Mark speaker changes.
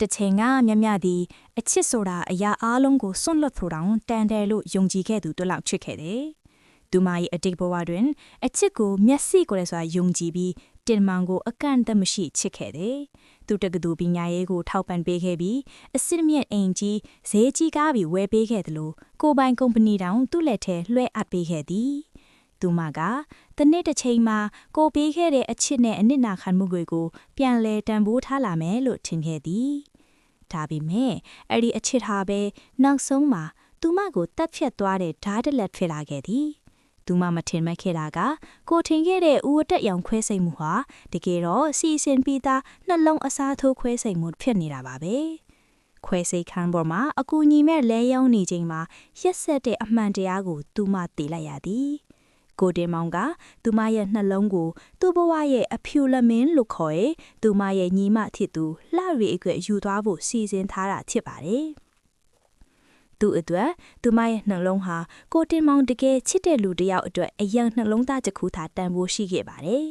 Speaker 1: တချိန်ကမြသည်အချစ်ဆိုတာအရာအားလုံးကိုစွန့်လွတ်ထိုတောင်တန်တယ်လို့ယုံကြည်ခဲ့သူတို့လောက်ချစ်ခဲ့တယ်။သူမရဲ့အတိတ်ဘဝတွင်အချစ်ကိုမျက်စိကိုယ်စွာယုံကြည်ပြီးတင်မောင်ကိုအကန့်အသတ်မရှိချစ်ခဲ့တယ်။သူတက္ကသိုလ်ပညာရေးကိုထောက်ပံ့ပေးခဲ့ပြီးအစစ်မြင့်အိမ်ကြီးဈေးကြီးကားပြီးဝယ်ပေးခဲ့တယ်လို့ကိုပိုင်ကုမ္ပဏီတောင်သူ့လက်ထဲလွှဲအပ်ပေးခဲ့သည်။သူမကတနေ့တစ်ချိန်မှာကိုပေးခဲ့တဲ့အချစ်နဲ့အနစ်နာခံမှုတွေကိုပြန်လဲတန်ဖိုးထားလာမယ်လို့ထင်ခဲ့သည်။ဒါပေမဲ့အဲ့ဒီအချစ်ဟာပဲနောက်ဆုံးမှာသူမကိုတတ်ဖြတ်သွားတဲ့ဓာတ်တလက်ဖြစ်လာခဲ့သည်။သူမမထင်မှတ်ခဲ့တာကကိုထင်ခဲ့တဲ့ဦးအတက်ရောင်ခွဲစိတ်မှုဟာတကယ်တော့စီစဉ်ပြီးသားနှလုံးအစားထိုးခွဲစိတ်မှုဖြစ်နေတာပါပဲ။ခွဲစိတ်ခန်းပေါ်မှာအကူညီမဲ့လဲရောင်းနေချိန်မှာရက်ဆက်တဲ့အမှန်တရားကိုသူမသိလိုက်ရသည်။ကိုတင်မောင်ကသူမရဲ့နှလုံးကိုသူ့ဘဝရဲ့အဖြူလမင်းလို့ခေါ်သူမရဲ့ညီမဖြစ်သူလှရီအကွက်ယူသွားဖို့စီစဉ်ထားတာဖြစ်ပါတယ်။သူအတွက်သူမရဲ့နှလုံးဟာကိုတင်မောင်တကယ်ချစ်တဲ့လူတစ်ယောက်အတွက်အယံနှလုံးသားတစ်ခုသာတန်ဖိုးရှိခဲ့ပါတယ်